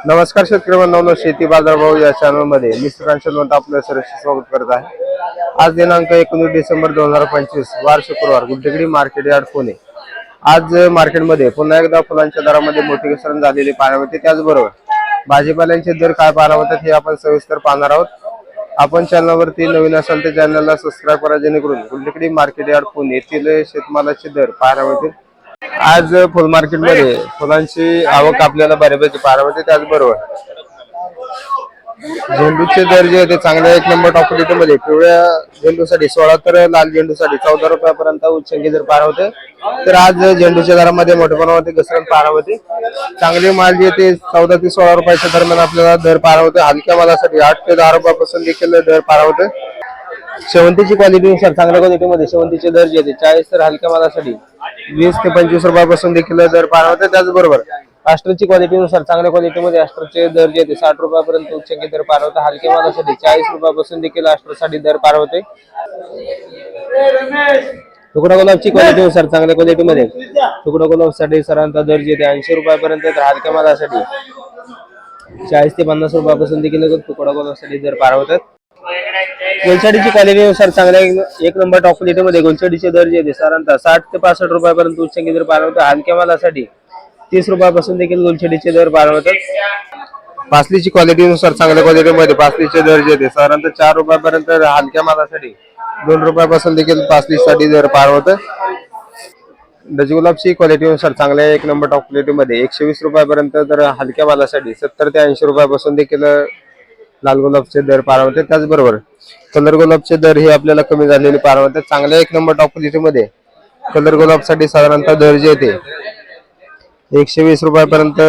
नमस्कार शेतकरी बांधवांनो, शेती बाजार भाव या चॅनल मध्ये मी श्रीकांत आपलं सरस स्वागत करत आहे। आज दिनांक 19 डिसेंबर 2025 वार शुक्रवार, गुड्डेगडी मार्केट यार्ड पुणे। आज मार्केटमध्ये पुन्हा एकदा फुलांच्या दरामध्ये मोठी घसरण झालेली पाहायला मिळते। त्याचबरोबर भाजीपाल्यांचे दर काय पाहायला मिळतात हे आपण सविस्तर पाहणार आहोत। आपण चॅनलवरती नवीन असाल तर चॅनलला सबस्क्राइब करा, जेणेकरून गुड्डेगडी मार्केट यार्ड पुणे येथील शेतमालाचे दर पाहायला मिळतील। आज फुल मार्केट मध्ये फुलांची आवक आपल्याला बऱ्यापैकी पाहायला मिळते। त्याचबरोबर झेंडूचे दर जे ते चांगल्या एक नंबर टॉप क्वालिटी मध्ये पिवळ्या झेंडूसाठी 16 तर लाल झेंडूसाठी 14 रुपयापर्यंत उच्चांकी दर पाहायला होते। तर आज झेंडूच्या दरामध्ये मोठ्या प्रमाणात घसरण पाहायला होते। चांगले माल जे ते 14 ते 16 रुपयाच्या दरम्यान आपल्याला दर पाहायला होते। हलक्या मालासाठी 8 ते 10 रुपयापासून देखील दर पाहायला होते। शेवंतीची क्वालिटीनुसार चांगल्या क्वालिटीमध्ये शेवंतीचे दर जे ते 40 तर हलक्या मालासाठी 20 ते 25 रुपयापासून देखील दर पाहायला होते। त्याचबरोबर अस्टरची क्वालिटीनुसार चांगल्या क्वालिटीमध्ये अस्टरचे दर जे ते 60 रुपयापर्यंत उच्चांकी दर पाहायला होते। हलक्या मालासाठी 40 रुपयापासून देखील अस्टरसाठी दर पाहायला होते। तुकडा गुलाबची क्वालिटीनुसार चांगल्या क्वालिटीमध्ये तुकडा गुलाबसाठी सरांचा दर जे ते 80 रुपयापर्यंत, तर हलक्या मालासाठी 40 ते 50 रुपयापासून देखील तुकडा गुलाबसाठी दर पाहायला होतात। गोलछडीची क्वालिटीनुसार चांगल्या एक नंबर टॉप क्वालिटीमध्ये गोलछडीचे दर जे ते साधारणतः 60 ते 65 रुपयापर्यंत उच्चांकी दर पाहायला होतात। हलक्या मालासाठी 30 रुपयापासून देखील गोलछडीचे दर पाहायला होतात। पासलीची क्वालिटीनुसार चांगल्या क्वालिटीमध्ये पासलीचे दर जे ते साधारणतः 4 रुपयापर्यंत, हलक्या मालासाठी 2 रुपयापासून देखील पासलीसाठी दर पाहायला होतं। डचगुलाबची क्वालिटीनुसार चांगल्या एक नंबर टॉप क्वालिटीमध्ये 120 रुपयापर्यंत, तर हलक्या मालासाठी 70 ते 80 रुपयापासून देखील लाल गुलाबचे दर पाहायला होते। त्याचबरोबर कलर गुलाबचे दर हे आपल्याला कमी झालेले पाहायला होते। चांगल्या एक नंबर टॉप क्वालिटीमध्ये कलर गुलाबसाठी साधारणतः दर जे ते 120 रुपयापर्यंत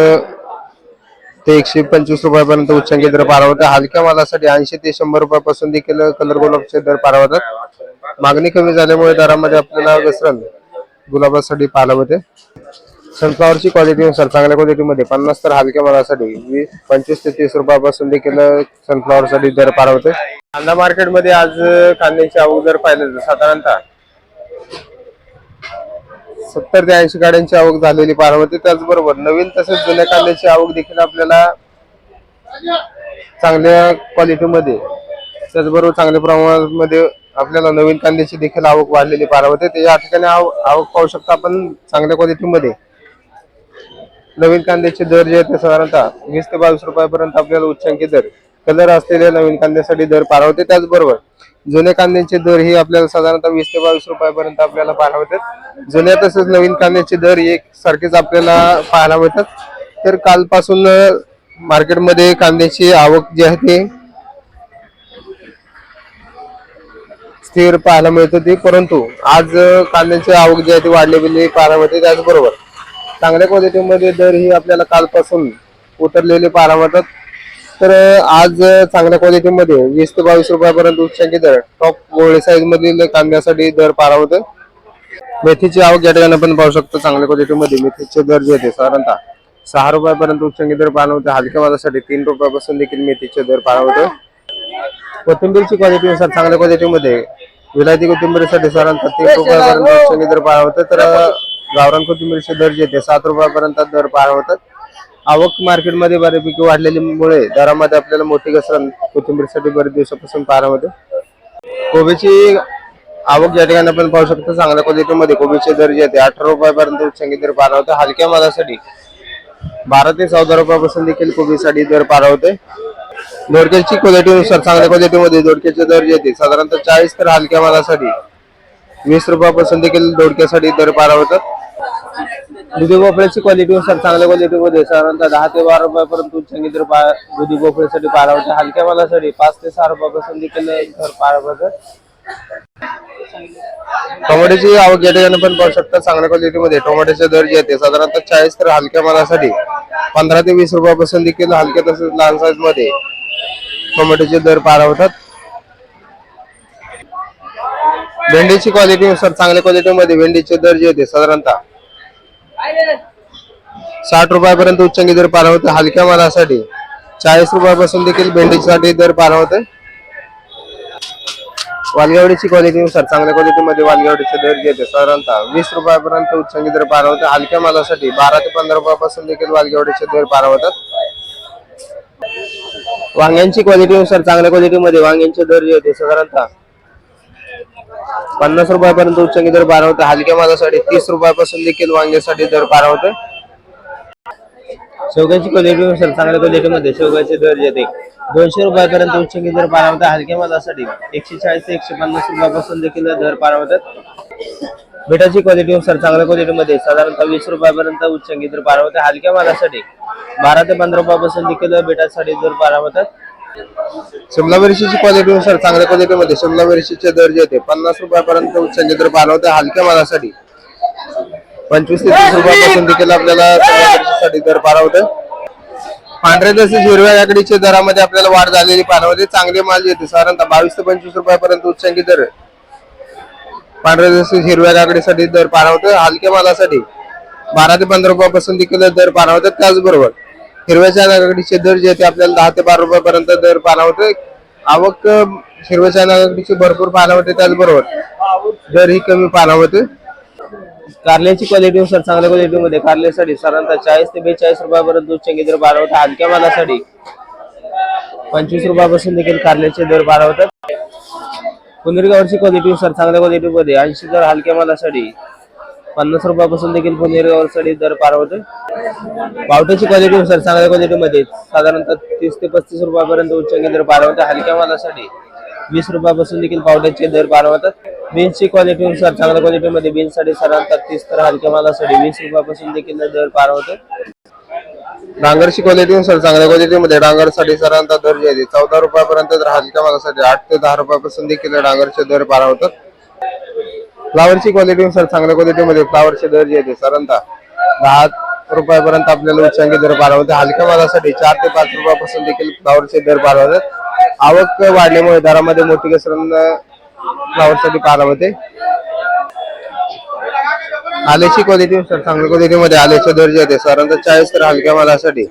ते 125 रुपयापर्यंत उच्चांकी दर पाहायला होते। हलक्या मालासाठी 80 ते 100 रुपयापासून देखील कलर गुलाबचे दर पाहायला होतात। मागणी कमी झाल्यामुळे दरामध्ये आपल्याला घसरण गुलाबासाठी पाहायला होते। सनफ्लॉवरची क्वालिटीनुसार चांगल्या क्वालिटीमध्ये 50 तर हलक्या मालासाठी 25 ते 30 रुपयापासून देखील सनफ्लॉवरसाठी दर पाहायला होते। कांदा मार्केटमध्ये आज कांद्याची आवक दर पाहिलं साधारणतः 70 ते 80 गाड्यांची आवक झालेली पाहायला होती। त्याचबरोबर नवीन तसेच जुन्या कांद्याची आवक देखील आपल्याला चांगल्या क्वालिटीमध्ये, त्याचबरोबर चांगल्या प्रमाणामध्ये आपल्याला नवीन कांद्याची देखील आवक वाढलेली पाहायला होते। ते या ठिकाणी आवक पाहू शकता आपण। चांगल्या क्वालिटीमध्ये नवीन कांद्याचे दर जे ते साधारणतः 20 ते 22 रुपयापर्यंत आपल्याला उच्चांकी दर कलर असलेल्या नवीन कांद्यासाठी दर पाहायला होते। त्याचबरोबर जुन्या कांद्याचे दर हे आपल्याला साधारणतः 20 ते 22 रुपयापर्यंत आपल्याला पाहायला होते। जुन्या तसेच नवीन कांद्याचे दर एक सारखेच आपल्याला पाहायला मिळतात। तर कालपासून मार्केटमध्ये कांद्याची आवक जी आहे ते स्थिर पाहायला मिळत होती, परंतु आज कांद्याची आवक जी आहे ती वाढलेली पाहायला मिळते। त्याचबरोबर चांगल्या क्वालिटीमध्ये दर ही आपल्याला कालपासून उतरलेले पाहायला मिळतात। तर आज चांगल्या क्वालिटीमध्ये 20 ते 22 रुपयापर्यंत उच्चांकी दर टॉप गोळे साईज मधील कांद्यासाठी दर पाहायला होते। मेथीची आवक या ठिकाणी आपण पाहू शकतो। चांगल्या क्वालिटीमध्ये मेथीचे दर जे होते साधारणतः 6 रुपयापर्यंत उच्चांकी दर पाहायला होते। हलक्या मालासाठी 3 रुपयापासून देखील मेथीचे दर पाहायला होते। कोथिंबीरची क्वालिटीनुसार चांगल्या क्वालिटीमध्ये विलायती कोथिंबीरसाठी साधारणतः 3 रुपयापर्यंत उच्चांकी दर पाहायला होते। तर गावरान कोथिंबीरचे दर जे ते 7 रुपयापर्यंत दर पाहायला होतात। आवक मार्केटमध्ये बऱ्यापैकी वाढलेल्यामुळे दरामध्ये आपल्याला मोठी घसरण कोथिंबीरसाठी बरेच दिवसापासून पाहायला होते। कोबीची आवक या ठिकाणी आपण पाहू शकतो। चांगल्या क्वालिटीमध्ये कोबीचे दर जे ते 18 रुपयापर्यंत उच्चांकी दर पाहायला होते। हलक्या मालासाठी 12 ते 14 रुपयापासून देखील कोबीसाठी दर पाहायला होते। दोडक्याची क्वालिटीनुसार चांगल्या क्वालिटीमध्ये दोडक्याचे दर जे ते साधारणतः 40 तर हलक्या मालासाठी 20 रुपयापासून देखील दोडक्यासाठी दर पाहायला होतात। दुधी भोपळ्याची क्वालिटीनुसार चांगल्या क्वालिटीमध्ये साधारणतः 10 ते 12 रुपयापर्यंत उच्चांकी दर दुधी भोपळ्यासाठी पाहायला होते। हलक्या मालासाठी 5 ते 6 रुपयापासून देखील दर पाहायला होतात। टोमॅटोची आवक या ठिकाणी पण पाहू शकता। चांगल्या क्वालिटीमध्ये टोमॅटोचे दर जे ते साधारणतः 40 तर हलक्या मालासाठी 15 ते 20 रुपयापासून देखील हलक्या तसेच लहान साईज मध्ये टोमॅटोचे दर पाहायला होतात। भेंडीची क्वालिटीनुसार चांगल्या क्वालिटीमध्ये भेंडीचे दर जे ते साधारणतः 60 रुपयापर्यंत उच्चांकी दर पाहायला होते। हलक्या मालासाठी 40 रुपयापासून देखील भेंडीसाठी दर पाहायला होते। वालगेवडीची क्वालिटीनुसार चांगल्या क्वालिटीमध्ये वालगेवडीचे दर जे ते साधारणतः 20 रुपयापर्यंत उच्चांकी दर पाहायला होते। हलक्या मालासाठी 12 ते 15 रुपयापासून देखील वालगेवडीचे दर पाहायला होतात। वांग्यांची क्वालिटीनुसार चांगल्या क्वालिटीमध्ये वांग्यांचे दर जे होते साधारणतः 50 रुपयापर्यंत उच्चांकी दर पार होते. हलक्या मालासाठी 30 रुपयापासून देखील वांग्यासाठी दर पार होते. शेवग्याची क्वालिटीनुसार चांगल्या क्वालिटीमध्ये शेवग्याचे दर जे होते 200 रुपयापर्यंत उच्चांकी दर पार होते. हलक्या मालासाठी 140 ते 150 रुपयापासून देखील दर पार होतात. बीटाची क्वालिटीनुसार चांगल्या क्वालिटीमध्ये साधारणतः 20 रुपयापर्यंत उच्चांकी दर पार होते. हलक्या मालासाठी 12 ते 15 रुपयापासून देखील बीटासाठी दर पार होतात. शिमला मिरचीची क्वालिटीनुसार चांगल्या क्वालिटीमध्ये शिमला मिरचीचे दर जे होते 50 रुपयापर्यंत उच्चांकी दर पार होते. हलक्या मालासाठी 25 ते 30 रुपयापासून देखील आपल्याला शिमला मिरचीसाठी दर पार होते. पांढऱ्या तसेच हिरव्या काकडीच्या दरामध्ये आपल्याला वाढ झालेली पाहायला चांगले माल येते साधारणतः 22 ते 25 रुपयापर्यंत उच्चांकी दर पांढऱ्या तसेच हिरव्या काकडीसाठी दर पार होते. हलक्या मालासाठी 12 ते 15 रुपयापासून देखील दर पार होतात. त्याचबरोबर हिरव्या काकडीचे दर जे ते आपल्याला 10 ते 12 रुपयापर्यंत दर पार होते. आवक हिरव्या काकडीची भरपूर पाहायला होते. त्याचबरोबर दर ही कमी पाहायला होते. कारल्याची क्वालिटीनुसार चांगल्या क्वालिटीमध्ये कारल्यासाठी साधारणतः 40 ते 42 रुपयापर्यंत उच्चांकी दर पार होता. हलक्या मालासाठी 25 रुपयापासून देखील कारल्याचे दर पार होतात. पुनेरगावची क्वालिटीनुसार चांगल्या क्वालिटीमध्ये 80 दर हलक्या मालासाठी 50 रुपयापासून देखील पुनेरगावसाठी दर पार होते. पावट्याची क्वालिटीनुसार चांगल्या क्वालिटीमध्ये साधारणतः 30 ते 35 रुपयापर्यंत उच्चांकी दर पार होते. हलक्या मालासाठी 20 रुपयापासून देखील पावट्याचे दर पार होतात. बीन्सची क्वालिटीनुसार चांगल्या क्वालिटीमध्ये बीन्ससाठी साधारणतः 30 तर हलक्या मालासाठी 20 रुपयापासून देखील दर पार होते. डांगरची क्वालिटीनुसार चांगल्या क्वालिटीमध्ये डांगरसाठी साधारणतः दर जे आहे 14 रुपयापर्यंत तर हलक्या मालासाठी 8 ते 10 रुपयापासून देखील डांगरचे दर पार होतात. फ्लावरची क्वालिटीनुसार चांगल्या क्वालिटीमध्ये फ्लावरचे दर जे आहे साधारणतः 10 रुपयापर्यंत आपल्याला उच्चांकी दर पार होते. हलक्या मालासाठी 4 ते 5 रुपयापासून देखील फ्लावरचे दर पार होतात. आवक वाढल्यामुळे दरामध्ये मोठी घसरण फ्लावरसाठी पाहायला होते. आल्याची क्वालिटीनुसार चांगल्या क्वालिटीमध्ये आल्याचे दर जे आहे साधारणतः 40 तर हलक्या मालासाठी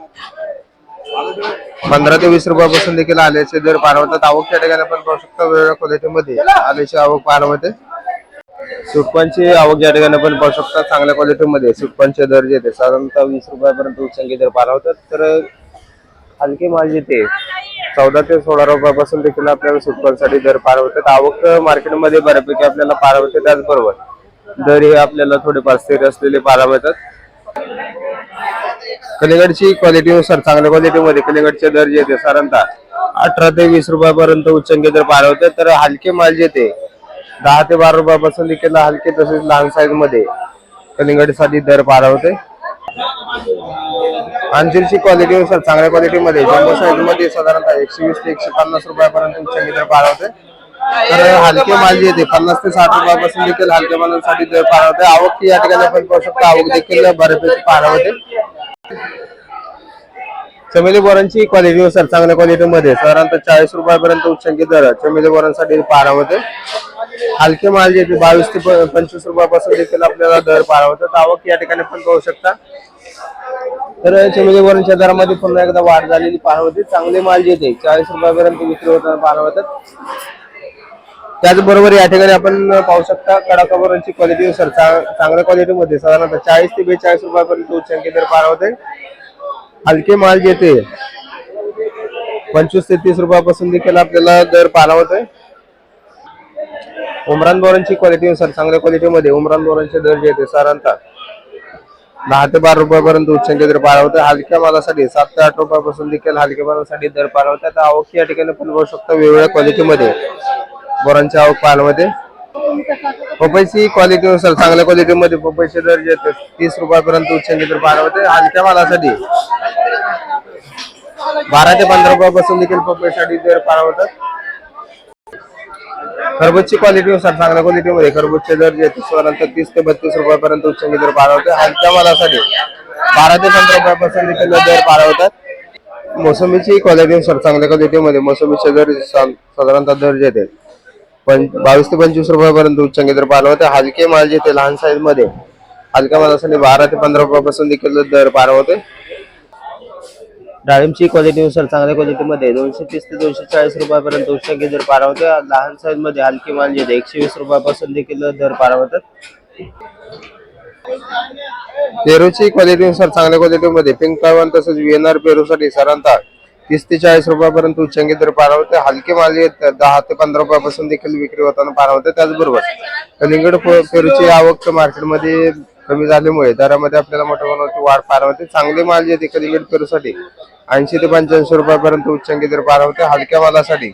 15 ते 20 रुपयापासून देखील आल्याचे दर पार होतात. आवक या ठिकाणी आपण पाहू शकता वेगवेगळ्या क्वालिटीमध्ये आल्याची आवक पाहायला होते. सुटपांची आवक या ठिकाणी आपण पाहू शकता चांगल्या क्वालिटीमध्ये सुटपांचे दर जे आहेत साधारणतः 20 रुपयापर्यंत उच्चांकी दर पार होतात. तर हलके माल जे ते 14 ते 16 रुपयापासून देखील आपल्याला सुटपांसाठी दर पार होतात. आवक मार्केटमध्ये बऱ्यापैकी आपल्याला पार होते. त्याचबरोबर दर हे आपल्याला थोडेफार स्थिर असलेले पाहायला मिळतात. कलिंगडची क्वालिटीनुसार चांगल्या क्वालिटीमध्ये कलिंगडचे दर जे ते साधारणतः 18 ते 20 रुपयापर्यंत उच्चांकी दर पार होते. तर हलके माल जे ते 10 ते 12 रुपयापासून देखील हलके तसेच लहान साईज मध्ये कलिंगडसाठी दर पार होते. अंजीरची क्वालिटीनुसार चांगल्या क्वालिटीमध्ये जम्बो साईज मध्ये साधारणतः 120 ते 150 रुपयापर्यंत उच्चांकी दर पार होते. तर हलके माल जे ते 50 ते 60 रुपयापासून देखील हलक्या मालासाठी दर पार होते. आवक या ठिकाणी आपण पाहू शकतो आवक देखील बऱ्यापैकी पार होते. चमेली बोरांची क्वालिटीनुसार चांगल्या क्वालिटीमध्ये साधारणतः 40 रुपयापर्यंत उच्चांकी दर चमेली बोरांसाठी पार होते. हलके माल जे 22 ते 25 रुपयापासून देखील आपल्याला दर पार होतात. आवक या ठिकाणी आपण पाहू शकता. तर चमेली बोरांच्या दरामध्ये पुन्हा एकदा वाढ झालेली पार होते. चांगले माल जे ते 40 रुपयापर्यंत विक्री होताना पार होतात. त्याचबरोबर या ठिकाणी आपण पाहू शकता कडाका बोरांची क्वालिटीनुसार चांगल्या क्वालिटीमध्ये साधारणतः 40 ते 42 रुपयापर्यंत उच्चांकी दर पार होते. हलके माल जे ते 25 ते 30 रुपयापासून देखील आपल्याला दर पार होते. उमरान बोरांची क्वालिटीनुसार चांगल्या क्वालिटीमध्ये उमरान बोरांचे दर जे ते साधारणतः 10 ते 12 रुपयापर्यंत उच्चांकी दर पार होते. हलक्या मालासाठी 7 ते 8 रुपयापासून देखील हलक्या मालासाठी दर पार होतात. आवक या ठिकाणी आपण बघू शकता वेगवेगळ्या क्वालिटीमध्ये बोरांची आवक पाहायला होते. पपईची क्वालिटीनुसार चांगल्या क्वालिटीमध्ये पपईचे दर जे 30 रुपयापर्यंत उच्चांकी दर पार होते. हलक्या मालासाठी 12 ते 15 रुपयापासून देखील पपईसाठी दर पार होतात. खरबूजची क्वालिटीनुसार चांगल्या क्वालिटीमध्ये खरबूजचे दर जे साधारणतः 30 ते 32 रुपयापर्यंत उच्चांकी दर पार होते. हलक्या मालासाठी 12 ते 15 रुपयापासून देखील दर पार होतात. मोसंबीची क्वालिटीनुसार चांगल्या क्वालिटीमध्ये मोसंबीचे दर साधारणतः दर जे ते 22 ते 25 रुपयापर्यंत उच्चांकी दर पार होते. हलके माल जे ते लहान साईज मध्ये हलक्या मालासाठी 12 ते 15 रुपयापासून देखील दर पार होते. डाळिंबची क्वालिटीनुसार चांगल्या क्वालिटीमध्ये 230 ते 240 रुपयापर्यंत उच्चांकी दर पार होते. लहान साईज मध्ये हलके माल जे 120 रुपयापासून देखील दर पार होतात. पेरूची क्वालिटीनुसार चांगल्या क्वालिटीमध्ये पिंक पायवन तसेच व्हीएनआर पेरूसाठी साधारणतः 30 ते 40 रुपयापर्यंत उच्चांकी दर पाहायला होते. हलके माल जे आहेत 10 ते 15 रुपयापासून देखील विक्री होताना पाहायला होते. त्याचबरोबर कलिंगड पेरूची आवक मार्केटमध्ये कमी झाल्यामुळे दरामध्ये आपल्याला मोठ्या प्रमाणात वाढ पाहायला होते. चांगले माल जे ते कलिंगड पेरूसाठी 80 ते 85 रुपयापर्यंत उच्चांकी दर पाहायला होते. हलक्या मालासाठी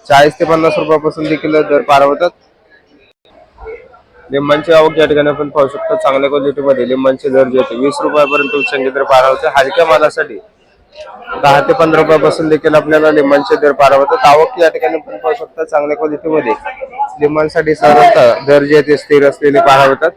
40 ते 50 रुपयापासून देखील दर पाहायला होतात. लिंबांची आवक या ठिकाणी आपण पाहू शकतो. चांगल्या क्वालिटीमध्ये लिंबांचे दर जे होते 20 रुपयापर्यंत उच्चांकी दर पाहायला होते. हलक्या मालासाठी 10 ते 15 रुपयापासून देखील आपल्याला लिंबांचे दर पाहायला होतात. आवक या ठिकाणी आपण पाहू शकता. चांगल्या क्वालिटीमध्ये लिंबांसाठी साधारणतः दर जे ते स्थिर असलेले पाहायला होतात.